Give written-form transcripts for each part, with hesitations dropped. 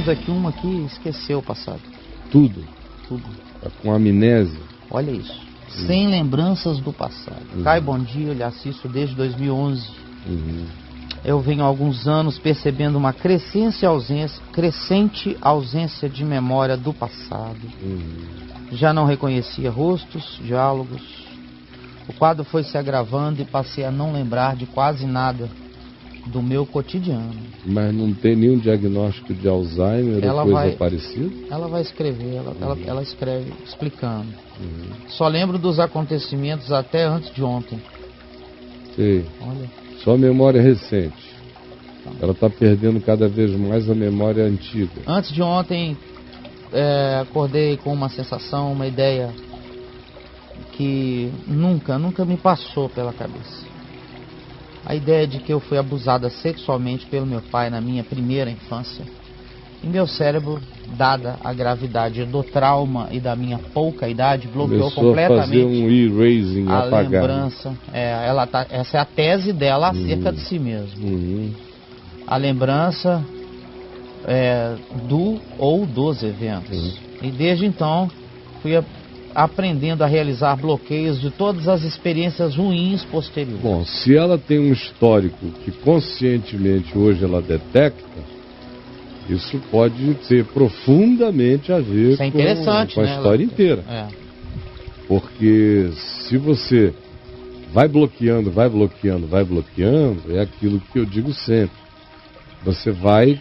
menos aqui uma que esqueceu o passado. Tudo. Tudo. Tá com amnésia. Olha isso. Sem lembranças do passado. Caio, bom dia, eu lhe assisto desde 2011. Eu venho há alguns anos percebendo uma crescente ausência de memória do passado. Já não reconhecia rostos, diálogos. O quadro foi se agravando e passei a não lembrar de quase nada do meu cotidiano. Mas não tem nenhum diagnóstico de Alzheimer ou coisa parecida? Ela vai escrever, ela escreve explicando. Só lembro dos acontecimentos até antes de ontem. Sei. Olha. Só memória recente. Ela está perdendo cada vez mais a memória antiga. Antes de ontem, acordei com uma sensação, uma ideia que nunca me passou pela cabeça. A ideia de que eu fui abusada sexualmente pelo meu pai na minha primeira infância. E meu cérebro, dada a gravidade do trauma e da minha pouca idade, bloqueou completamente a fazer um erasing, a apagar. Lembrança. Essa é a tese dela acerca de si mesmo. A lembrança do ou dos eventos. E desde então fui aprendendo a realizar bloqueios de todas as experiências ruins posteriores. Bom, se ela tem um histórico que conscientemente hoje ela detecta, isso pode ter profundamente a ver com a história inteira. Porque se você vai bloqueando, é aquilo que eu digo sempre. Você vai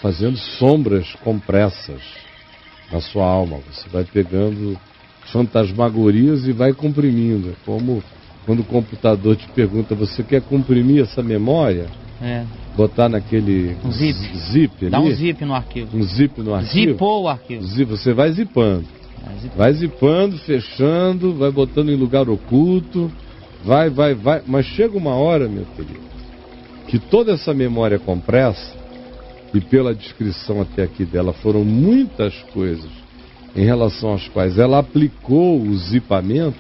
fazendo sombras compressas na sua alma. Você vai pegando fantasmagorias e vai comprimindo. É como quando o computador te pergunta, você quer comprimir essa memória? Botar naquele zip ali? Dá um zip no arquivo. Um zip no arquivo? Zipou o arquivo. Você vai zipando. Vai zipando, fechando, vai botando em lugar oculto. Vai. Mas chega uma hora, meu querido, que toda essa memória compressa, e pela descrição até aqui dela, foram muitas coisas em relação às quais ela aplicou o zipamento,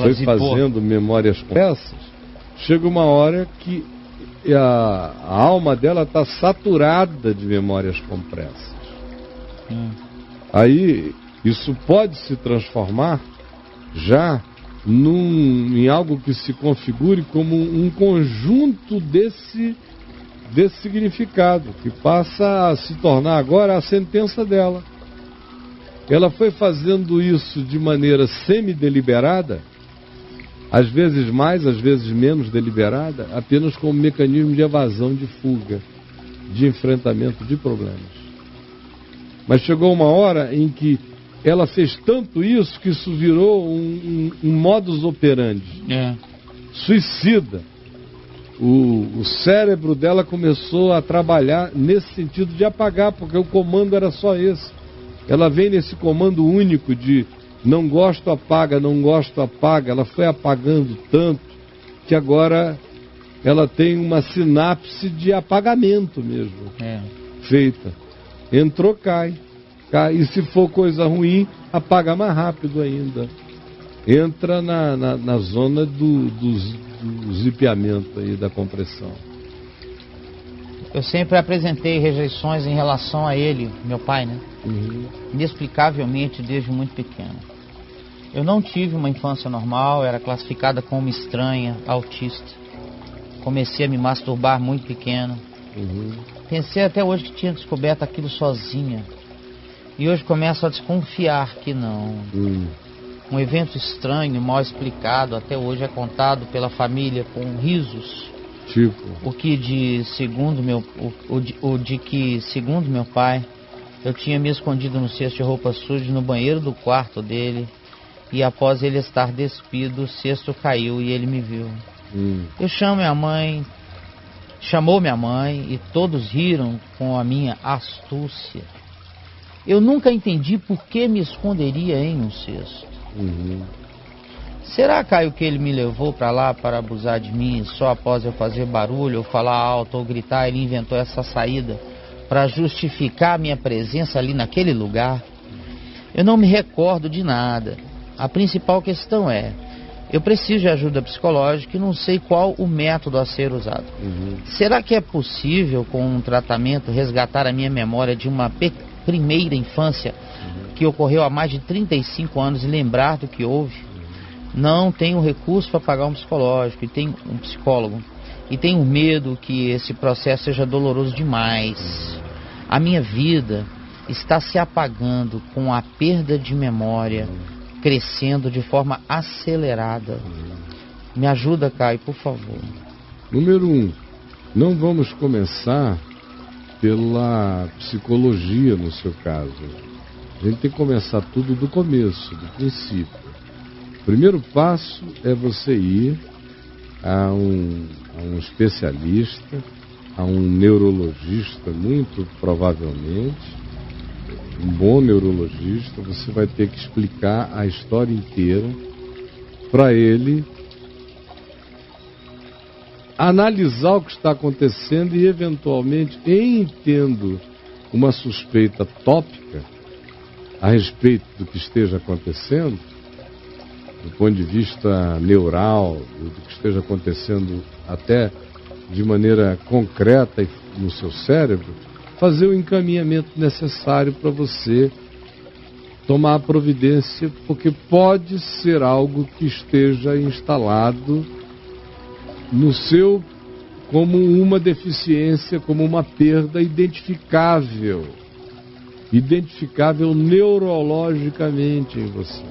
foi fazendo memórias compressas, chega uma hora que a alma dela está saturada de memórias compressas. Aí isso pode se transformar já em algo que se configure como um conjunto desse significado, que passa a se tornar agora a sentença dela. Ela foi fazendo isso de maneira semi-deliberada, às vezes mais, às vezes menos deliberada, apenas como mecanismo de evasão, de fuga, de enfrentamento de problemas. Mas chegou uma hora em que ela fez tanto isso que isso virou um modus operandi. Suicida. O cérebro dela começou a trabalhar nesse sentido de apagar, porque o comando era só esse. Ela vem nesse comando único de não gosto, apaga, não gosto, apaga. Ela foi apagando tanto que agora ela tem uma sinapse de apagamento mesmo feita. Entrou, cai. E se for coisa ruim, apaga mais rápido ainda. Entra na zona do zipeamento aí, da compressão. Eu sempre apresentei rejeições em relação a ele, meu pai, né? Inexplicavelmente desde muito pequeno. Eu não tive uma infância normal, era classificada como estranha, autista. Comecei a me masturbar muito pequeno. Pensei até hoje que tinha descoberto aquilo sozinha. E hoje começo a desconfiar que não. Um evento estranho, mal explicado, até hoje é contado pela família com risos. O de que, segundo meu pai, eu tinha me escondido no cesto de roupa suja no banheiro do quarto dele, e após ele estar despido, o cesto caiu e ele me viu. Eu chamou minha mãe e todos riram com a minha astúcia. Eu nunca entendi por que me esconderia em um cesto. Será, Caio, que ele me levou para lá para abusar de mim só após eu fazer barulho, ou falar alto, ou gritar? Ele inventou essa saída para justificar a minha presença ali naquele lugar? Eu não me recordo de nada. A principal questão é, Eu preciso de ajuda psicológica e não sei qual o método a ser usado. Será que é possível, com um tratamento, resgatar a minha memória de uma primeira infância que ocorreu há mais de 35 anos e lembrar do que houve? Não tenho recurso para pagar um psicológico, e tenho um psicólogo, e tenho medo que esse processo seja doloroso demais. A minha vida está se apagando com a perda de memória, crescendo de forma acelerada. Me ajuda, Caio, por favor. Número 1, não vamos começar pela psicologia no seu caso. A gente tem que começar tudo do começo, do princípio. O primeiro passo é você ir a um especialista, a um neurologista, muito provavelmente, um bom neurologista. Você vai ter que explicar a história inteira para ele analisar o que está acontecendo e, eventualmente, em tendo uma suspeita tópica a respeito do que esteja acontecendo, do ponto de vista neural, do que esteja acontecendo até de maneira concreta no seu cérebro, fazer o encaminhamento necessário para você tomar a providência, porque pode ser algo que esteja instalado no seu como uma deficiência, como uma perda identificável neurologicamente em você.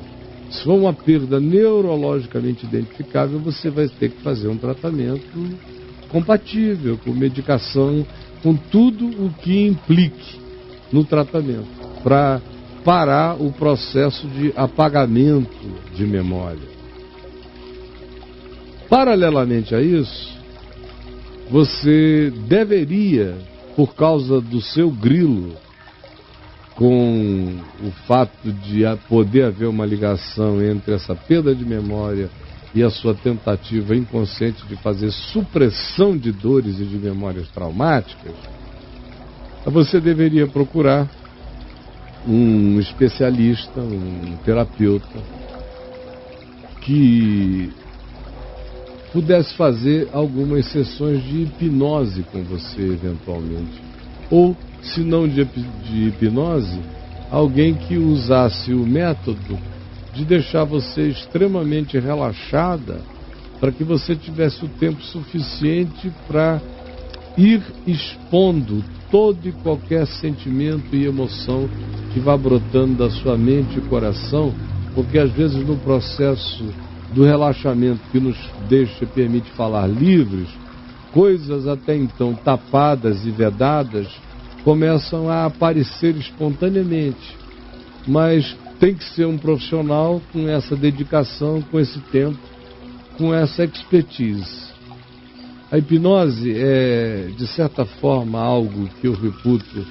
Se for uma perda neurologicamente identificável, você vai ter que fazer um tratamento compatível, com medicação, com tudo o que implique no tratamento, para parar o processo de apagamento de memória. Paralelamente a isso, você deveria, por causa do seu grilo, com o fato de poder haver uma ligação entre essa perda de memória e a sua tentativa inconsciente de fazer supressão de dores e de memórias traumáticas, você deveria procurar um especialista, um terapeuta, que pudesse fazer algumas sessões de hipnose com você, eventualmente. Ou, se não de hipnose, alguém que usasse o método de deixar você extremamente relaxada, para que você tivesse o tempo suficiente para ir expondo todo e qualquer sentimento e emoção que vá brotando da sua mente e coração, porque às vezes no processo do relaxamento que nos deixa e permite falar livres, coisas até então tapadas e vedadas começam a aparecer espontaneamente. Mas tem que ser um profissional com essa dedicação, com esse tempo, com essa expertise. A hipnose é, de certa forma, algo que eu reputo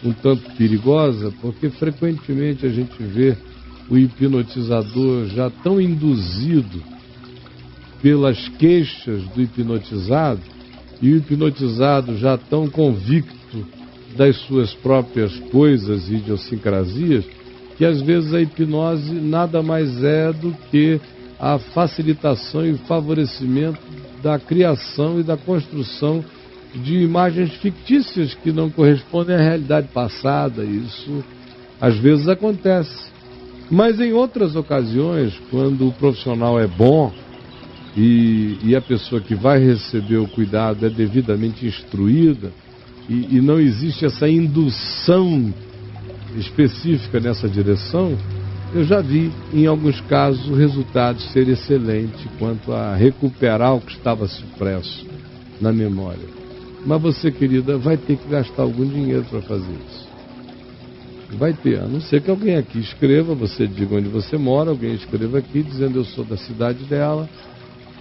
um tanto perigosa, porque frequentemente a gente vê o hipnotizador já tão induzido pelas queixas do hipnotizado, e o hipnotizado já tão convicto das suas próprias coisas e idiosincrasias, que às vezes a hipnose nada mais é do que a facilitação e favorecimento da criação e da construção de imagens fictícias que não correspondem à realidade passada. Isso às vezes acontece. Mas em outras ocasiões, quando o profissional é bom e a pessoa que vai receber o cuidado é devidamente instruída e não existe essa indução específica nessa direção, eu já vi, em alguns casos, o resultado ser excelente quanto a recuperar o que estava supresso na memória. Mas você, querida, vai ter que gastar algum dinheiro para fazer isso. Vai ter, a não ser que alguém aqui escreva, você diga onde você mora, alguém escreva aqui dizendo eu sou da cidade dela,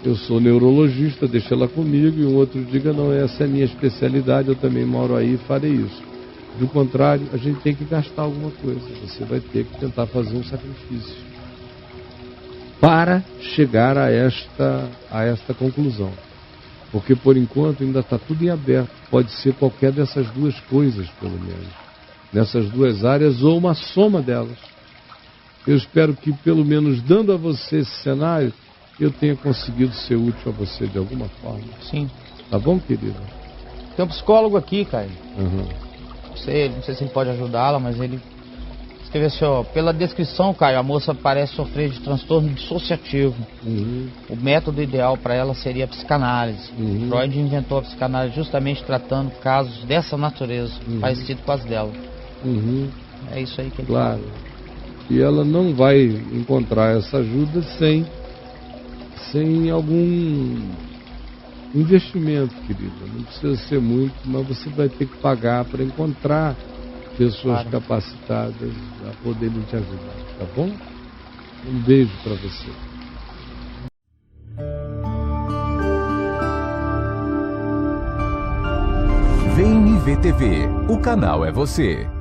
eu sou neurologista, deixa ela comigo, e um outro diga não, essa é a minha especialidade, eu também moro aí e farei isso. Do contrário, a gente tem que gastar alguma coisa, você vai ter que tentar fazer um sacrifício para chegar a esta conclusão. Porque por enquanto ainda está tudo em aberto, pode ser qualquer dessas duas coisas, pelo menos. Nessas duas áreas ou uma soma delas. Eu espero que, pelo menos dando a você esse cenário, eu tenha conseguido ser útil a você de alguma forma. Sim. Tá bom, querida? Tem um psicólogo aqui, Caio. Uhum. Não sei se ele pode ajudá-la, mas ele escreveu assim, ó, pela descrição, Caio, a moça parece sofrer de transtorno dissociativo. Uhum. O método ideal para ela seria a psicanálise. Uhum. Freud inventou a psicanálise justamente tratando casos dessa natureza, parecido com as dela. Uhum. É isso aí que ele Claro. E ela não vai encontrar essa ajuda sem algum investimento, querida. Não precisa ser muito, mas você vai ter que pagar para encontrar pessoas capacitadas a poderem te ajudar, tá bom? Um beijo para você. Vem me ver TV. O canal é você.